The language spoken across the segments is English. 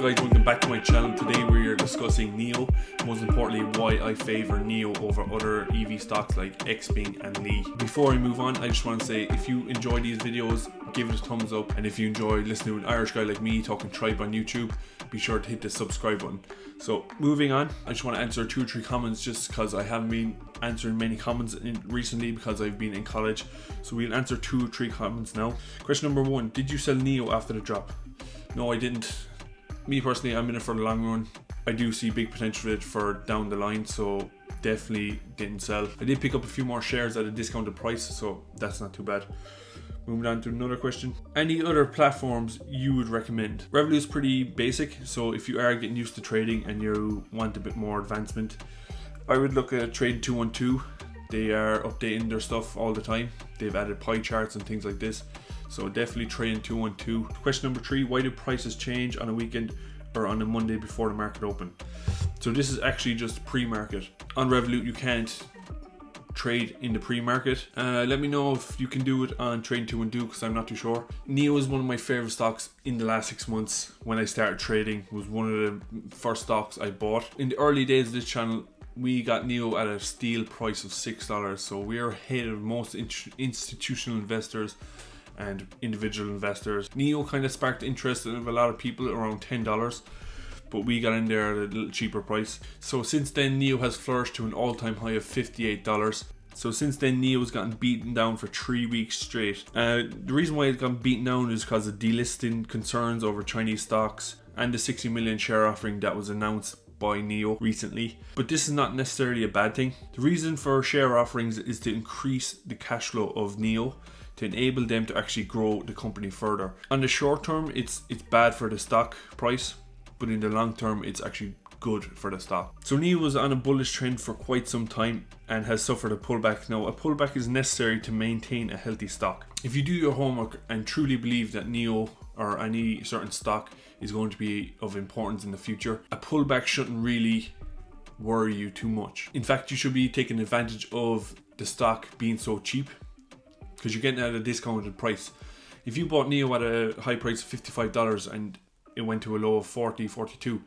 guys, welcome back to my channel. Today we are discussing NIO, most importantly why I favour NIO over other EV stocks like XPENG and NIO. Before I move on, I just want to say if you enjoy these videos, give it a thumbs up, and if you enjoy listening to an Irish guy like me talking tribe on YouTube, be sure to hit the subscribe button. So moving on, I just want to answer 2 or 3 comments just because I haven't been answering many comments recently because I've been in college. So we'll answer 2 or 3 comments now. Question number 1, did you sell NIO after the drop? No, I didn't. Me personally, I'm in it for the long run. I do see big potential for it for down the line, so definitely didn't sell. I did pick up a few more shares at a discounted price, so that's not too bad. Moving on to another question. Any other platforms you would recommend? Revolut is pretty basic, so if you are getting used to trading and you want a bit more advancement, I would look at Trade 212. They are updating their stuff all the time. They've added pie charts and things like this. So definitely Trade 212. Question number 3, why do prices change on a weekend or on a Monday before the market open? So this is actually just pre-market. On Revolut you can't trade in the pre-market. Let me know if you can do it on Trade 212 because I'm not too sure. NIO is one of my favorite stocks in the last 6 months. When I started trading, it was one of the first stocks I bought. In the early days of this channel, we got NIO at a steal price of $6, so we are ahead of most institutional investors and individual investors. NIO kind of sparked interest of a lot of people around $10, but we got in there at a little cheaper price. So since then, NIO has flourished to an all-time high of $58. So since then, NIO has gotten beaten down for 3 weeks straight. The reason why it got beaten down is because of delisting concerns over Chinese stocks and the 60 million share offering that was announced by NIO recently. But this is not necessarily a bad thing. The reason for share offerings is to increase the cash flow of NIO, to enable them to actually grow the company further. On the short term, it's bad for the stock price, but in the long term, it's actually good for the stock. So NIO was on a bullish trend for quite some time and has suffered a pullback. Now, a pullback is necessary to maintain a healthy stock. If you do your homework and truly believe that NIO or any certain stock is going to be of importance in the future, a pullback shouldn't really worry you too much. In fact, you should be taking advantage of the stock being so cheap because you're getting it at a discounted price. If you bought NIO at a high price of $55 and it went to a low of 40, 42,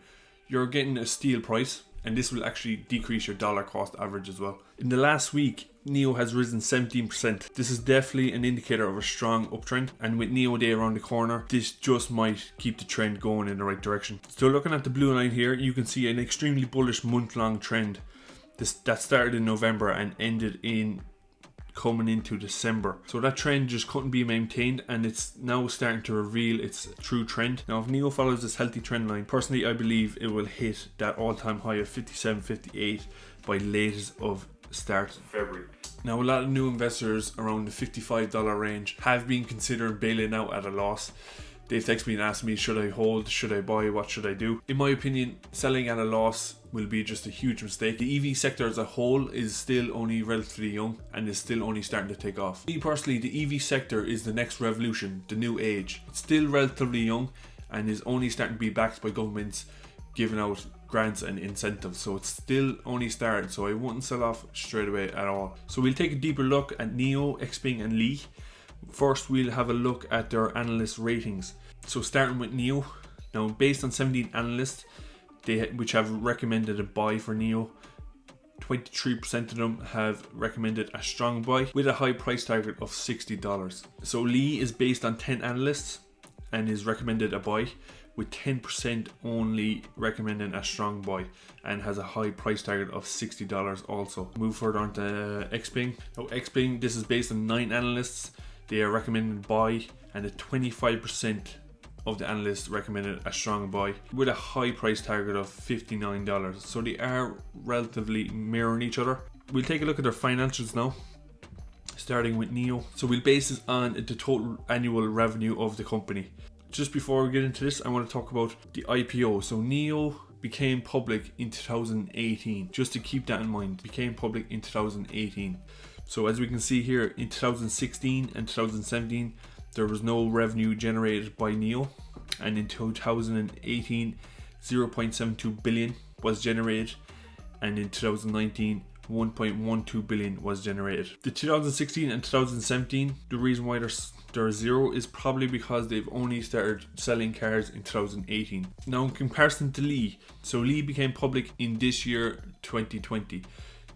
you're getting a steal price, and this will actually decrease your dollar cost average as well. In the last week, NIO has risen 17%. This is definitely an indicator of a strong uptrend, and with NIO Day around the corner, this just might keep the trend going in the right direction. So looking at the blue line here, you can see an extremely bullish month-long trend that started in November and ended in coming into December. So that trend just couldn't be maintained, and it's now starting to reveal its true trend. Now, if NIO follows this healthy trend line, personally I believe it will hit that all-time high of 57, 58 by latest of start February. Now, a lot of new investors around the $55 range have been considering bailing out at a loss. They've texted me and asked me, should I hold, should I buy, what should I do? In my opinion, selling at a loss will be just a huge mistake. The EV sector as a whole is still only relatively young and is still only starting to take off. Me personally, the EV sector is the next revolution, the new age. It's still relatively young and is only starting to be backed by governments giving out grants and incentives. So it's still only started, so I wouldn't sell off straight away at all. So we'll take a deeper look at NIO, XPENG and NIO. First, we'll have a look at their analyst ratings. So starting with NIO, now based on 17 analysts which have recommended a buy for NIO, 23% of them have recommended a strong buy with a high price target of $60. So NIO is based on 10 analysts and is recommended a buy, with 10% only recommending a strong buy and has a high price target of $60 also. Move further on to XPENG. Now XPENG, this is based on 9 analysts. They are recommended buy, and a 25% of the analysts recommended a strong buy with a high price target of $59. So they are relatively mirroring each other. We'll take a look at their financials now, starting with NIO. So we'll base this on the total annual revenue of the company. Just before we get into this, I want to talk about the IPO. So NIO became public in 2018. Just to keep that in mind, became public in 2018. So as we can see here, in 2016 and 2017, there was no revenue generated by NIO. And in 2018, 0.72 billion was generated. And in 2019, 1.12 billion was generated. The 2016 and 2017, the reason why there's their zero is probably because they've only started selling cars in 2018. Now in comparison to Li, so Li became public in this year 2020.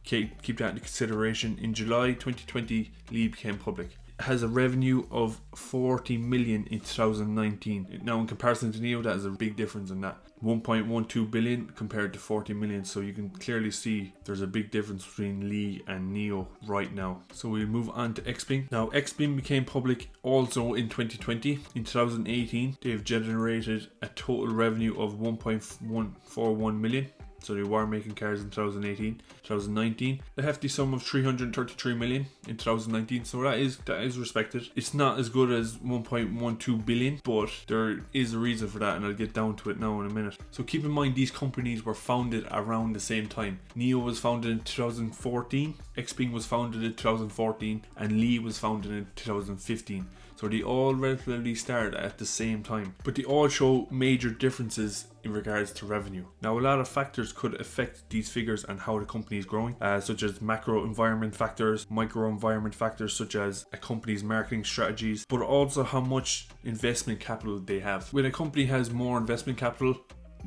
Keep that into consideration. In July 2020, Li became public. It has a revenue of 40 million in 2019. Now in comparison to NIO, that is a big difference in that. 1.12 billion compared to 40 million. So you can clearly see there's a big difference between Li and NIO right now. So we'll move on to XPENG. Now XPENG became public also in 2020. In 2018, they've generated a total revenue of 1.141 million. So they were making cars in 2018, 2019. A hefty sum of 333 million in 2019. So that is respected. It's not as good as 1.12 billion, but there is a reason for that, and I'll get down to it now in a minute. So keep in mind, these companies were founded around the same time. NIO was founded in 2014, XPENG was founded in 2014, and Li was founded in 2015. So they all relatively started at the same time, but they all show major differences in regards to revenue. Now, a lot of factors could affect these figures and how the company is growing, such as macro environment factors, micro environment factors such as a company's marketing strategies, but also how much investment capital they have. When a company has more investment capital,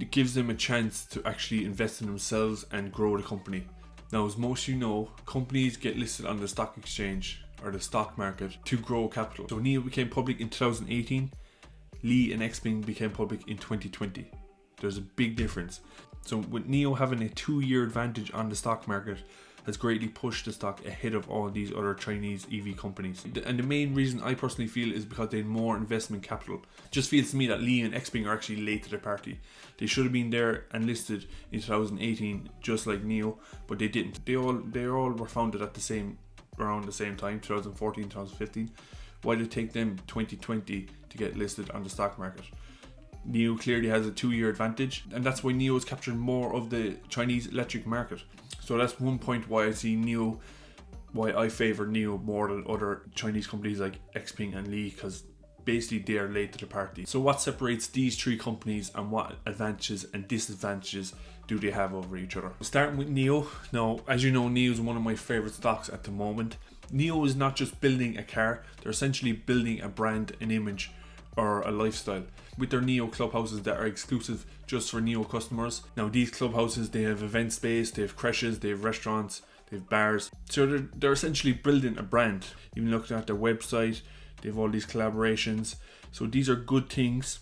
it gives them a chance to actually invest in themselves and grow the company. Now, as most of you know, companies get listed on the stock exchange or the stock market to grow capital. So NIO became public in 2018, Li and XPENG became public in 2020. There's a big difference. So with NIO having a 2-year advantage on the stock market has greatly pushed the stock ahead of all these other Chinese EV companies. And the main reason I personally feel is because they had more investment capital. It just feels to me that Li and XPENG are actually late to the party. They should have been there and listed in 2018 just like NIO, but they didn't. They all were founded at around the same time, 2014, 2015. Why did it take them 2020 to get listed on the stock market? NIO clearly has a 2-year advantage, and that's why NIO is capturing more of the Chinese electric market. So that's one point why I see NIO, why I favor NIO more than other Chinese companies like XPENG and Li, because basically they are late to the party. So what separates these 3 companies, and what advantages and disadvantages do they have over each other? Starting with NIO. Now, as you know, NIO is one of my favorite stocks at the moment. NIO is not just building a car, they're essentially building a brand, an image, or a lifestyle with their NIO clubhouses that are exclusive just for NIO customers. Now these clubhouses, they have event space, they have creches, they have restaurants, they have bars. So they're essentially building a brand. Even looking at their website, they have all these collaborations. So these are good things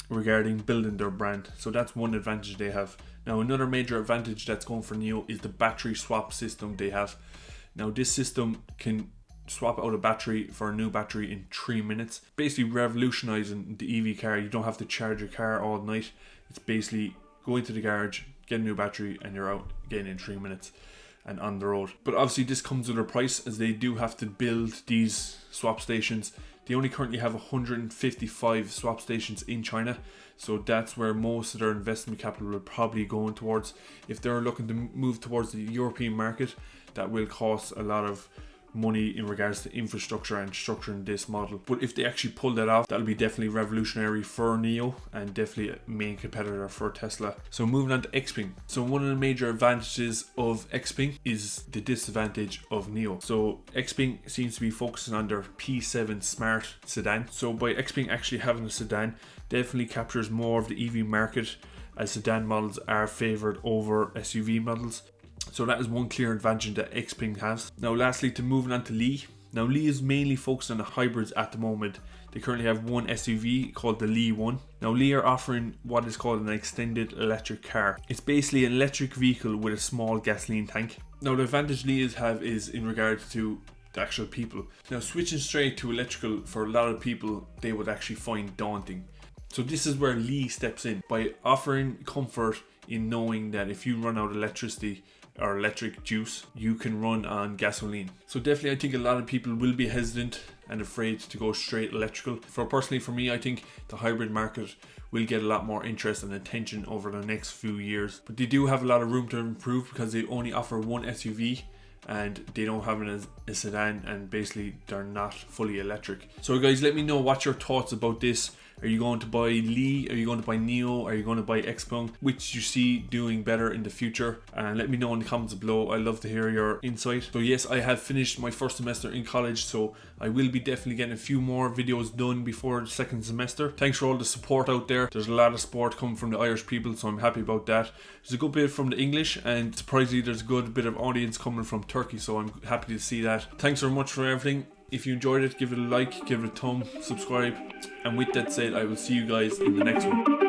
regarding building their brand. So that's one advantage they have. Now another major advantage that's going for NIO is the battery swap system they have. Now this system can swap out a battery for a new battery in 3 minutes, basically revolutionizing the EV car. You don't have to charge your car all night. It's basically go into the garage, get a new battery, and you're out again in 3 minutes and on the road. But obviously this comes with a price, as they do have to build these swap stations. They only currently have 155 swap stations in China, so that's where most of their investment capital will probably go towards. If they're looking to move towards the European market, that will cost a lot of money in regards to infrastructure and structuring this model. But if they actually pull that off, that'll be definitely revolutionary for NIO and definitely a main competitor for Tesla. So moving on to XPENG. So one of the major advantages of XPENG is the disadvantage of NIO. So XPENG seems to be focusing on their P7 smart sedan. So by XPENG actually having a sedan, definitely captures more of the EV market, as sedan models are favoured over SUV models. So that is one clear advantage that XPENG has. Now lastly, to moving on to Li. Now Li is mainly focused on the hybrids at the moment. They currently have one SUV called the Li 1. Now Li are offering what is called an extended electric car. It's basically an electric vehicle with a small gasoline tank. Now the advantage Li have is in regards to the actual people. Now switching straight to electrical, for a lot of people, they would actually find daunting. So this is where Li steps in by offering comfort in knowing that if you run out of electricity or electric juice, you can run on gasoline. So definitely I think a lot of people will be hesitant and afraid to go straight electrical. For me, I think the hybrid market will get a lot more interest and attention over the next few years. But they do have a lot of room to improve because they only offer one SUV and they don't have a sedan, and basically they're not fully electric. So guys, let me know what your thoughts about this Are you going to buy Lee? Are you going to buy NIO? Are you going to buy XPENG? Which you see doing better in the future? And let me know in the comments below. I love to hear your insight. So yes, I have finished my first semester in college, so I will be definitely getting a few more videos done before the second semester. Thanks for all the support out there. There's a lot of support coming from the Irish people, so I'm happy about that. There's a good bit from the English, and surprisingly there's a good bit of audience coming from Turkey, so I'm happy to see that. Thanks very much for everything. If you enjoyed it, give it a like, give it a thumb, subscribe, and with that said, I will see you guys in the next one.